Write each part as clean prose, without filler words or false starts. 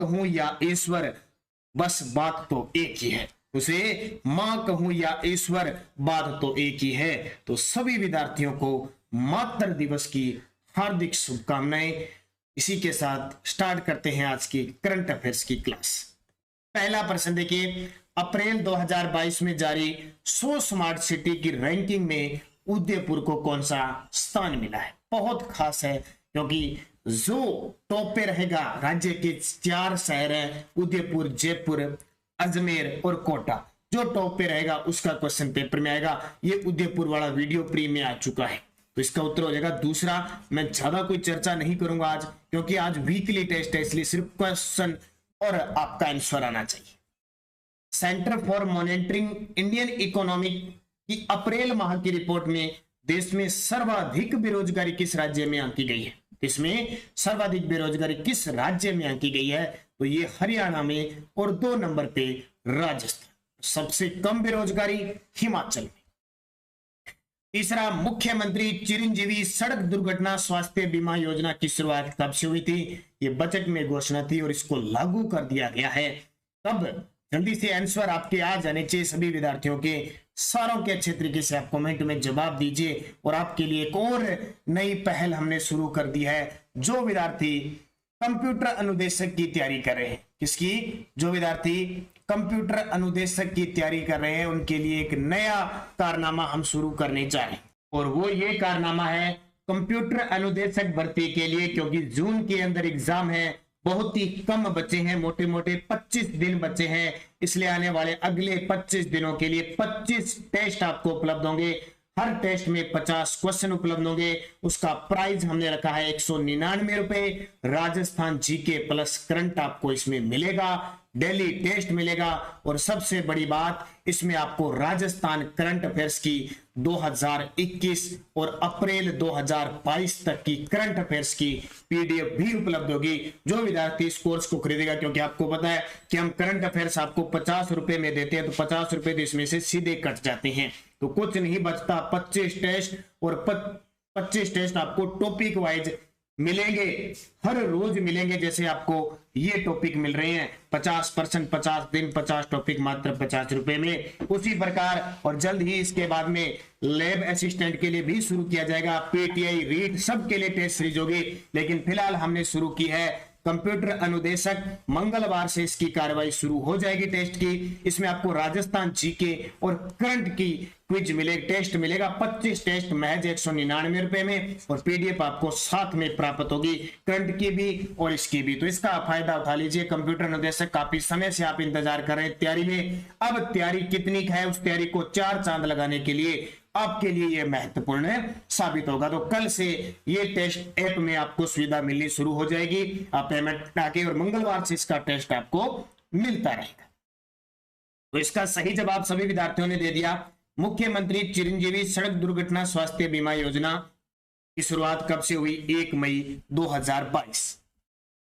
कहूं या ईश्वर, बस बात तो एक ही है। उसे मां कहूं या ईश्वर, बात तो एक ही है। तो सभी विद्यार्थियों को मातृ दिवस की हार्दिक शुभकामनाएं। इसी के साथ स्टार्ट करते हैं आज की करंट अफेयर्स की क्लास। पहला प्रश्न देखिए, अप्रैल 2022 में जारी 100 स्मार्ट सिटी की रैंकिंग में उदयपुर को कौन सा स्थान मिला है? बहुत खास है क्योंकि जो टॉप पे रहेगा, राज्य के 4 शहर हैं उदयपुर, जयपुर, अजमेर और कोटा, जो टॉप पे रहेगा उसका क्वेश्चन पेपर में आएगा। ये उदयपुर वाला वीडियो प्री में आ चुका है, तो इसका उत्तर हो जाएगा दूसरा। मैं ज्यादा कोई चर्चा नहीं करूंगा आज, क्योंकि आज वीकली टेस्ट है, इसलिए सिर्फ क्वेश्चन और आपका आंसर आना चाहिए। Centre for monitoring Indian economic की अप्रैल माह की रिपोर्ट में देश में सर्वाधिक बेरोजगारी किस राज्य में आंकी गई है? इसमें सर्वाधिक बेरोजगारी किस राज्य में आंकी गई है? तो ये हरियाणा में, और 2 नंबर पे राजस्थान। सबसे कम बेरोजगारी हिमाचल में। तीसरा, मुख्यमंत्री चिरंजीवी सड़क दुर्घटना स्वास्थ्य बीमा योजना की शुरुआत कब से हुई थी? ये बजट में घोषणा थी और इसको लागू कर दिया गया है। कब? जल्दी से आंसर आपके आ जाने चाहिए सभी विद्यार्थियों के। सारों के अच्छे तरीके से आप कमेंट में जवाब दीजिए। और आपके लिए एक और नई पहल हमने शुरू कर दी है। जो विद्यार्थी कंप्यूटर अनुदेशक की तैयारी कर रहे हैं, किसकी? जो विद्यार्थी कंप्यूटर अनुदेशक की तैयारी कर रहे हैं, उनके लिए एक नया कारनामा हम शुरू करने जा रहे हैं। और वो ये कारनामा है कंप्यूटर अनुदेशक भर्ती के लिए, क्योंकि जून के अंदर एग्जाम है, बहुत ही कम बच्चे हैं, मोटे मोटे 25 दिन बच्चे हैं। इसलिए आने वाले अगले 25 दिनों के लिए 25 टेस्ट आपको उपलब्ध होंगे। हर टेस्ट में 50 क्वेश्चन उपलब्ध होंगे। उसका प्राइस हमने रखा है 199 रुपए। राजस्थान जीके प्लस करंट आपको इसमें मिलेगा, डेली टेस्ट मिलेगा। और सबसे बड़ी बात, इसमें आपको राजस्थान करंट अफेयर्स की 2021 और अप्रैल 2022 तक की करंट अफेयर्स की पीडीएफ भी उपलब्ध होगी। जो विद्यार्थी इस कोर्स को खरीदेगा, क्योंकि आपको पता है कि हम करंट अफेयर्स आपको 50 रुपए में देते हैं, तो 50 रुपए तो इसमें से सीधे कट जाते हैं, तो कुछ नहीं बचता। 25 टेस्ट और 25 टेस्ट आपको टॉपिक वाइज मिलेंगे, हर रोज मिलेंगे। जैसे आपको ये टॉपिक मिल रहे हैं 50%, 50 दिन 50 टॉपिक मात्र 50 रुपए में, उसी प्रकार। और जल्द ही इसके बाद में लैब असिस्टेंट के लिए भी शुरू किया जाएगा, पीटीआई, रीट, सबके लिए टेस्ट सीरीज होगी। लेकिन फिलहाल हमने शुरू की है कंप्यूटर अनुदेशक। मंगलवार से इसकी कार्रवाई शुरू हो जाएगी टेस्ट की। इसमें आपको राजस्थान जीके और करंट की क्विज मिलेगा, टेस्ट मिलेगा। 25 टेस्ट महज 199 रुपए में, और पीडीएफ आपको साथ में प्राप्त होगी, करंट की भी और इसकी भी। तो इसका फायदा उठा लीजिए। कंप्यूटर अनुदेशक काफी समय से आप इंतजार कर रहे हैं तैयारी में। अब तैयारी कितनी है, उस तैयारी को 4 चांद लगाने के लिए आपके लिए यह महत्वपूर्ण साबित होगा। तो कल से ये टेस्ट ऐप में आपको सुविधा मिलनी शुरू हो जाएगी। आप पेमेंट आके, और मंगलवार से इसका टेस्ट आपको मिलता रहेगा। तो इसका सही जवाब सभी विद्यार्थियों ने दे दिया। मुख्यमंत्री चिरंजीवी सड़क दुर्घटना स्वास्थ्य बीमा योजना की शुरुआत कब से हुई? 1 मई 2022।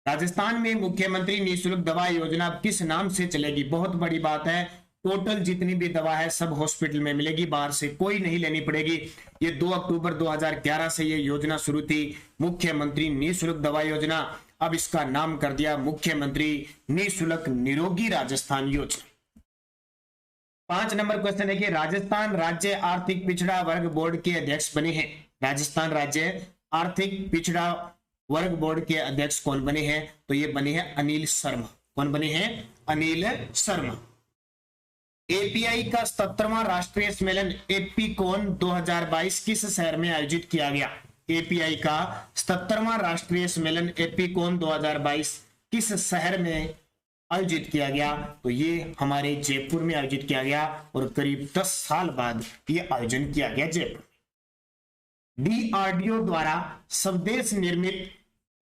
राजस्थान में मुख्यमंत्री निःशुल्क दवा योजना किस नाम से चलेगी? बहुत बड़ी बात है। टोटल जितनी भी दवा है सब हॉस्पिटल में मिलेगी, बाहर से कोई नहीं लेनी पड़ेगी। ये 2 अक्टूबर 2011 से ये योजना शुरू थी, मुख्यमंत्री निःशुल्क दवा योजना। अब इसका नाम कर दिया मुख्यमंत्री निःशुल्क निरोगी राजस्थान योजना। 5 नंबर क्वेश्चन है कि राजस्थान राज्य आर्थिक पिछड़ा वर्ग बोर्ड के अध्यक्ष बने हैं। राजस्थान राज्य आर्थिक पिछड़ा वर्ग बोर्ड के अध्यक्ष कौन बने हैं? तो ये बने हैं अनिल शर्मा। कौन बने हैं? अनिल शर्मा। एपीआई का 77वां राष्ट्रीय सम्मेलन एपीकॉन 2022 किस शहर में आयोजित किया गया? एपीआई का 77वां राष्ट्रीय सम्मेलन एपीकॉन 2022 किस शहर में आयोजित किया गया? तो ये हमारे जयपुर में आयोजित किया गया, और करीब 10 साल बाद ये आयोजन किया गया जयपुर। डीआरडीओ द्वारा स्वदेश निर्मित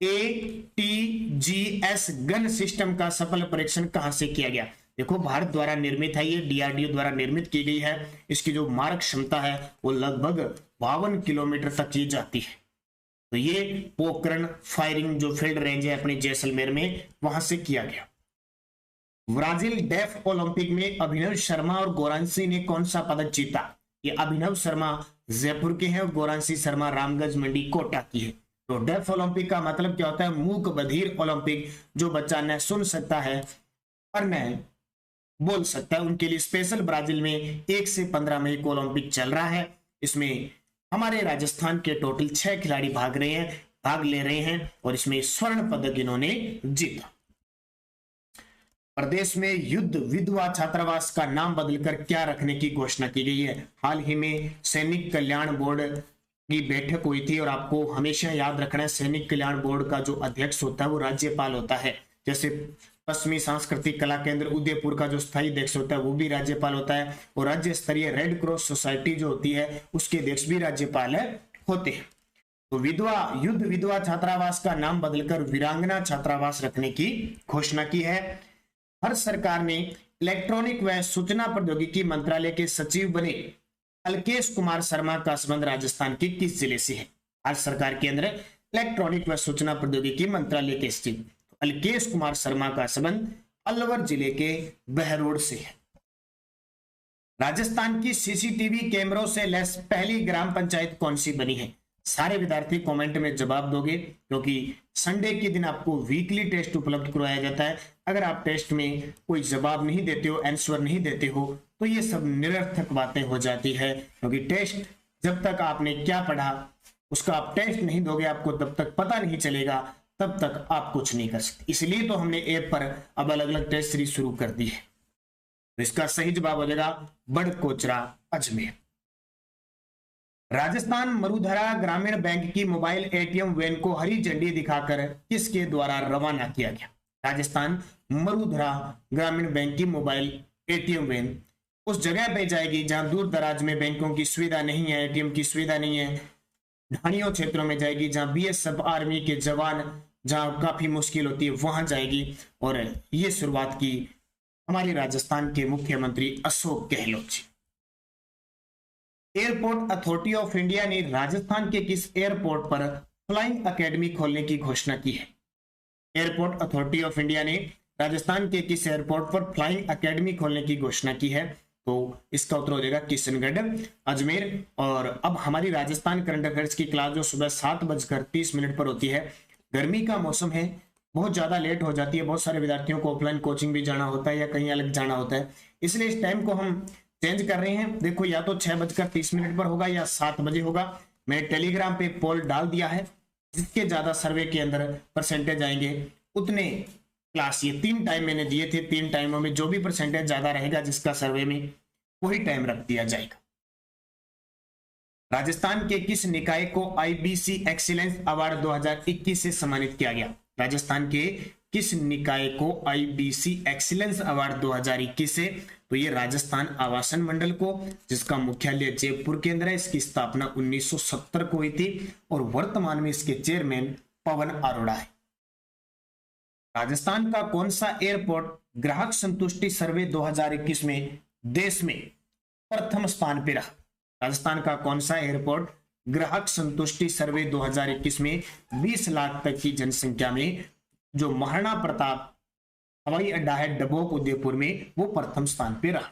एटीजीएस गन सिस्टम का सफल परीक्षण कहां से किया गया? देखो, भारत द्वारा निर्मित है, ये डीआरडीओ द्वारा निर्मित की गई है। इसकी जो मारक क्षमता है वो लगभग 52 किलोमीटर तक की जाती है। तो ये पोखरण फायरिंग जो फील्ड रेंज है अपनी जैसलमेर में, वहां से किया गया। ब्राजील डेफ ओलंपिक में अभिनव शर्मा और गौरांशी ने कौन सा पदक जीता? ये अभिनव शर्मा जयपुर के हैं और गौरांशी शर्मा रामगंज मंडी कोटा की है। तो डेफ ओलंपिक का मतलब क्या होता है? मूक बधिर ओलंपिक, जो बच्चा न सुन सकता है और न बोल सकता है, उनके लिए स्पेशल ब्राजील में 1 से 15 मई को ओलंपिक चल रहा है। इसमें हमारे राजस्थान के टोटल 6 खिलाड़ी भाग ले रहे हैं और इसमें स्वर्ण पदक इन्होंने जीता। प्रदेश में युद्ध विधवा छात्रावास का नाम बदलकर क्या रखने की घोषणा की गई है? हाल ही में सैनिक कल्याण बोर्ड की बैठक हुई थी और आपको हमेशा याद रखना है, सैनिक कल्याण बोर्ड का जो अध्यक्ष होता है वो राज्यपाल होता है। जैसे पश्चिमी सांस्कृतिक कला केंद्र उदयपुर का जो स्थायी अध्यक्ष होता है वो भी राज्यपाल होता है, और राज्य स्तरीय रेड क्रॉस सोसाइटी जो होती है उसके अध्यक्ष भी राज्यपाल होते हैं। तो युद्ध विधवा छात्रावास का नाम बदलकर वीरांगना छात्रावास रखने की घोषणा की है। हर सरकार ने इलेक्ट्रॉनिक व सूचना प्रौद्योगिकी मंत्रालय के सचिव बने अल्केश कुमार शर्मा का संबंध राजस्थान के किस जिले से है? हर सरकार के अंदर इलेक्ट्रॉनिक व सूचना प्रौद्योगिकी मंत्रालय के सचिव अल्केश कुमार शर्मा का संबंध अलवर जिले के बहरोड से है। राजस्थान की सीसीटीवी कैमरों से लैस पहली ग्राम पंचायत कौन सी बनी है? सारे विद्यार्थी कमेंट में जवाब दोगे, क्योंकि संडे के दिन आपको वीकली टेस्ट उपलब्ध करवाया जाता है। अगर आप टेस्ट में कोई जवाब नहीं देते हो, आंसर नहीं देते हो, तो ये सब निरर्थक बातें हो जाती है, क्योंकि टेस्ट जब तक आपने क्या पढ़ा उसका आप टेस्ट नहीं दोगे, आपको तब तक पता नहीं चलेगा, तब तक आप कुछ नहीं कर सकते। इसलिए तो हमने ऐप पर अब अलग अलग टेस्ट सीरीज शुरू कर दी है। तो इसका सही जवाब हो जाएगा बड़कोचरा अजमेर। राजस्थान मरुधरा ग्रामीण बैंक की मोबाइल एटीएम वैन को हरी झंडी दिखाकर किसके द्वारा रवाना किया गया? राजस्थान मरुधरा ग्रामीण बैंक की मोबाइल एटीएम वैन उस जगह पे जाएगी जहां दूर दराज में बैंकों की सुविधा नहीं है, एटीएम की सुविधा नहीं है, ढाणियों क्षेत्रों में जाएगी, जहां बीएसएफ आर्मी के जवान जहां काफी मुश्किल होती है वहां जाएगी। और ये शुरुआत की हमारे राजस्थान के मुख्यमंत्री Ashok Gehlot ji. Airport authority of India ने राजस्थान के किस एयरपोर्ट पर फ्लाइंग एकेडमी खोलने की घोषणा की है? एयरपोर्ट अथॉरिटी ऑफ इंडिया ने राजस्थान के किस एयरपोर्ट पर फ्लाइंग एकेडमी खोलने की घोषणा की है? तो इसका उत्तर हो जाएगा किशनगढ़ अजमेर। और अब हमारी राजस्थान करंट अफेयर्स की क्लास जो सुबह 7:30 पर होती है, गर्मी का मौसम है, बहुत ज्यादा लेट हो जाती है, बहुत सारे विद्यार्थियों को ऑफलाइन कोचिंग भी जाना होता है या कहीं अलग जाना होता है, इसलिए इस टाइम को हम चेंज कर रहे हैं। देखो, या तो 6:30 पर होगा या 7 बजे होगा। मैंने टेलीग्राम पे पोल डाल दिया है, जिसके ज्यादा सर्वे के अंदर परसेंटेज आएंगे उतने क्लास, ये 3 टाइम मैंने दिए थे, 3 टाइमों में जो भी परसेंटेज ज्यादा रहेगा जिसका सर्वे में, वही टाइम रख दिया जाएगा। राजस्थान के किस निकाय को आईबीसी एक्सीलेंस अवार्ड 2021 से सम्मानित किया गया? राजस्थान के किस निकाय को आईबीसी एक्सीलेंस अवार्ड 2021 से? तो ये राजस्थान आवासन मंडल को, जिसका मुख्यालय जयपुर के अंदर है। इसकी स्थापना 1970 को हुई थी और वर्तमान में इसके चेयरमैन पवन अरोड़ा है। राजस्थान का कौन सा एयरपोर्ट ग्राहक संतुष्टि सर्वे 2021 में देश में प्रथम स्थान पर रहा? राजस्थान का कौन सा एयरपोर्ट ग्राहक संतुष्टि सर्वे 2021 में 20 लाख तक की जनसंख्या में जो महाराणा प्रताप हवाई अड्डा है डबोक उदयपुर में, वो प्रथम स्थान पर रहा।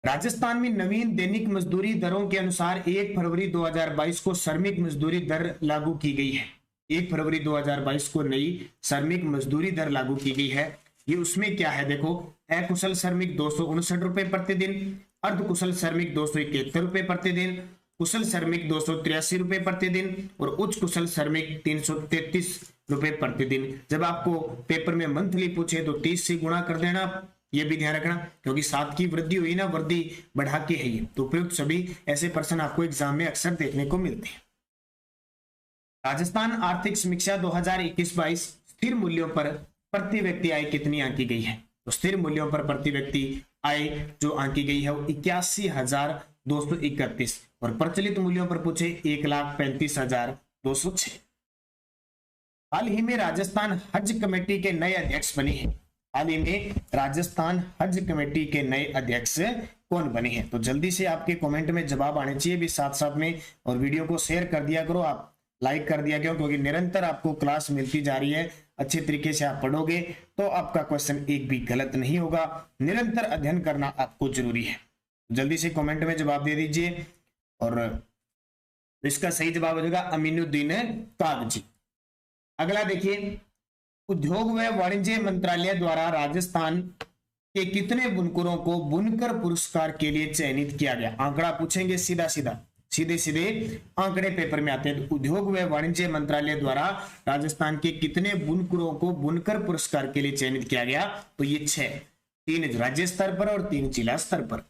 राजस्थान में नवीन दैनिक मजदूरी दरों के अनुसार 1 फरवरी 2022 को श्रमिक मजदूरी दर लागू की गई है। 1 फरवरी 2022 को नई श्रमिक मजदूरी दर लागू की गई है। ये उसमें क्या है देखो, अकुशल श्रमिक 259 रुपए प्रतिदिन, अर्धकुशल श्रमिक 271 रुपए प्रतिदिन, कुशल श्रमिक 283 रुपए प्रतिदिन और उच्च कुशल श्रमिक 333 रुपए प्रतिदिन। जब आपको पेपर में मंथली पूछे तो 30 से गुणा कर देना, ये भी ध्यान रखना, क्योंकि 7 की वृद्धि हुई ना, वृद्धि बढ़ा के है ये। तो उपयुक्त सभी ऐसे प्रश्न आपको एग्जाम में अक्सर देखने को मिलते हैं। राजस्थान आर्थिक समीक्षा 2021-22 स्थिर मूल्यों पर प्रति व्यक्ति आय कितनी आंकी गई है? तो स्थिर मूल्यों पर प्रति व्यक्ति आय जो आंकी गई है वो 81,231 और प्रचलित मूल्यों पर पूछे 1,35,206। हाल ही में राजस्थान हज कमेटी के नए अध्यक्ष बने हैं। हाल ही में राजस्थान हज कमेटी के नए अध्यक्ष कौन बने हैं? तो जल्दी से आपके कमेंट में जवाब आने चाहिए भी साथ साथ में, और वीडियो को शेयर कर दिया करो, आप लाइक कर दिया करो, क्योंकि निरंतर आपको क्लास मिलती जा रही है। अच्छे तरीके से आप पढ़ोगे तो आपका क्वेश्चन एक भी गलत नहीं होगा। निरंतर अध्ययन करना आपको जरूरी है। जल्दी से कमेंट में जवाब दे दीजिए और तो इसका सही जवाब हो जाएगा अमीनुद्दीन कागजी। अगला देखिए, उद्योग व वाणिज्य मंत्रालय द्वारा राजस्थान के कितने बुनकरों को बुनकर पुरस्कार के लिए चयनित किया गया? आंकड़ा पूछेंगे सीधा सीधा, सीधे सीधे आंकड़े पेपर में आते हैं। तो उद्योग व वाणिज्य मंत्रालय द्वारा राजस्थान के कितने बुनकरों को बुनकर पुरस्कार के लिए चयनित किया गया? तो ये 6, 3 राज्य स्तर पर और 3 जिला स्तर पर।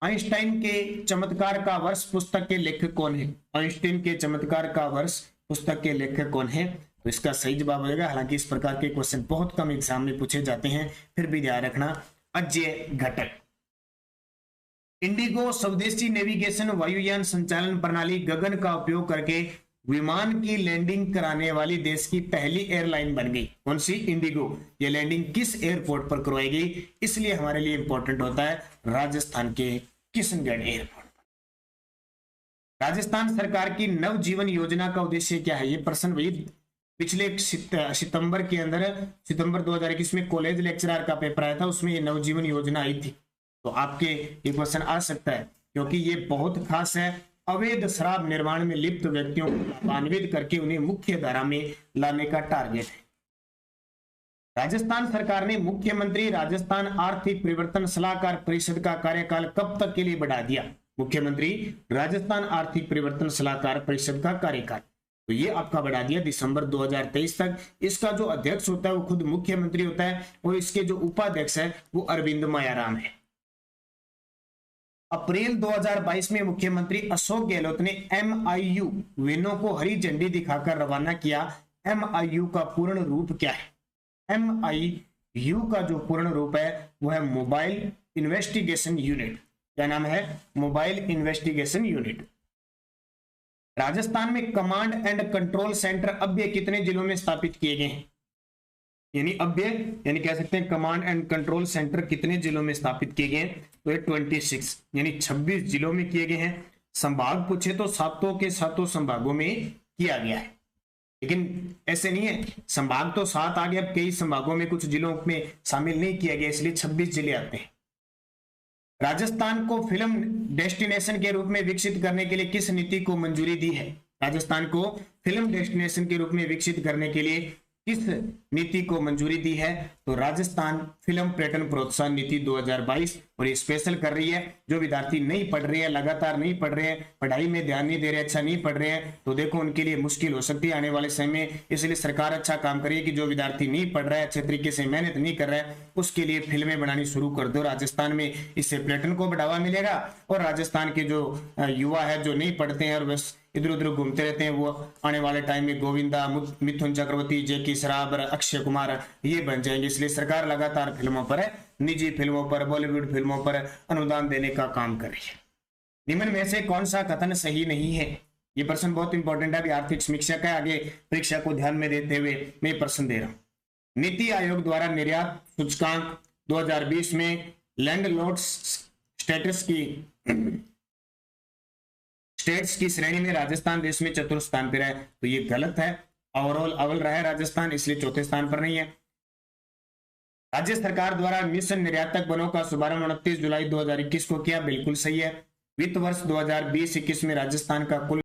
आइंस्टाइन के चमत्कार का वर्ष पुस्तक के लेखक कौन है? आइंस्टाइन के चमत्कार का वर्ष पुस्तक के लेखक कौन है? तो इसका सही जवाब हो जाएगा, हालांकि इस प्रकार के क्वेश्चन बहुत कम एग्जाम में पूछे जाते हैं, फिर भी ध्यान रखना, अजय घटक। इंडिगो स्वदेशी नेविगेशन वायुयान संचालन प्रणाली गगन का उपयोग करके विमान की लैंडिंग कराने वाली देश की पहली एयरलाइन बन गई। कौन सी? इंडिगो। ये लैंडिंग किस एयरपोर्ट पर करवाई गई? इसलिए हमारे लिए इंपॉर्टेंट होता है राजस्थान के किशनगढ़ एयरपोर्ट पर। राजस्थान सरकार की नवजीवन योजना का उद्देश्य क्या है? ये प्रश्न भाई पिछले सितंबर के अंदर, सितंबर 2021 में कॉलेज लेक्चरर का पेपर आया था, उसमें ये नवजीवन योजना आई थी। तो आपके ये क्वेश्चन आ सकता है, क्योंकि ये बहुत खास है। अवैध शराब निर्माण में लिप्त व्यक्तियों को लाभान्वित करके उन्हें मुख्य धारा में लाने का टारगेट है। राजस्थान सरकार ने मुख्यमंत्री राजस्थान आर्थिक परिवर्तन सलाहकार परिषद का कार्यकाल कब तक के लिए बढ़ा दिया? मुख्यमंत्री राजस्थान आर्थिक परिवर्तन सलाहकार परिषद का कार्यकाल तो ये आपका बढ़ा दिया दिसंबर 2023 तक। इसका जो अध्यक्ष होता है वो खुद मुख्यमंत्री होता है, और इसके जो उपाध्यक्ष है वो अरविंद मायाराम है। अप्रैल 2022 में मुख्यमंत्री अशोक गहलोत ने MIU वेनों को हरी झंडी दिखाकर रवाना किया। MIU का पूर्ण रूप क्या है? MIU का जो पूर्ण रूप है वो है मोबाइल इन्वेस्टिगेशन यूनिट। क्या नाम है? Mobile investigation unit. राजस्थान में कमांड एंड कंट्रोल सेंटर अव्यय कितने जिलों में स्थापित किए गए हैं? यानी अव्यय यानी कह सकते हैं कमांड एंड कंट्रोल सेंटर कितने जिलों में स्थापित किए गए हैं? तो ये 26 यानी 26 जिलों में किए गए हैं। संभाग पूछे तो सातों के सातों संभागों में किया गया है, लेकिन ऐसे नहीं है, संभाग तो 7 आ गए, अब कई संभागों में कुछ जिलों में शामिल नहीं किया गया, इसलिए 26 जिले आते हैं। राजस्थान को फिल्म डेस्टिनेशन के रूप में विकसित करने के लिए किस नीति को मंजूरी दी है? राजस्थान को फिल्म डेस्टिनेशन के रूप में विकसित करने के लिए किस नीति को मंजूरी दी है? तो राजस्थान फिल्म पर्यटन प्रोत्साहन नीति 2022। और ये स्पेशल कर रही है जो विद्यार्थी नहीं पढ़ रहे हैं, लगातार नहीं पढ़ रहे हैं, पढ़ाई में ध्यान नहीं दे रहे, अच्छा नहीं पढ़ रहे हैं, तो देखो उनके लिए मुश्किल हो सकती है आने वाले समय में। इसलिए सरकार अच्छा काम करिए कि जो विद्यार्थी नहीं पढ़ रहा है, अच्छे तरीके से मेहनत नहीं कर रहा है, उसके लिए फिल्में बनानी शुरू कर दो राजस्थान में। इससे पर्यटन को बढ़ावा मिलेगा, और राजस्थान के जो युवा है जो नहीं पढ़ते हैं और बस इधर उधर घूमते रहते हैं, वो आने वाले टाइम में गोविंदा, मिथुन चक्रवर्ती, जैकी श्रॉफ, अक्षय कुमार ये बन जाएंगे। इसलिए सरकार लगातार फिल्मों पर, निजी फिल्मों पर, बॉलीवुड फिल्मों पर अनुदान देने का काम कर रही है। निम्न में से कौन सा कथन सही नहीं है? ये प्रश्न बहुत इंपॉर्टेंट है, अभी आर्थिक समीक्षा का आगे परीक्षा को ध्यान में देते हुए मैं प्रश्न दे रहा हूं। नीति आयोग द्वारा निर्यात सूचकांक 2020 में लैंडलॉर्ड स्टेट्स की श्रेणी में राजस्थान देश में चतुर्थ स्थान पर है, तो ये गलत है। ओवरऑल अव्वल रहा है राजस्थान, इसलिए चौथे स्थान पर नहीं है। राज्य सरकार द्वारा मिशन निर्यातक बनों का शुभारंभ 29 जुलाई 2021 को किया, बिल्कुल सही है। वित्त वर्ष 2020-21 में राजस्थान का कुल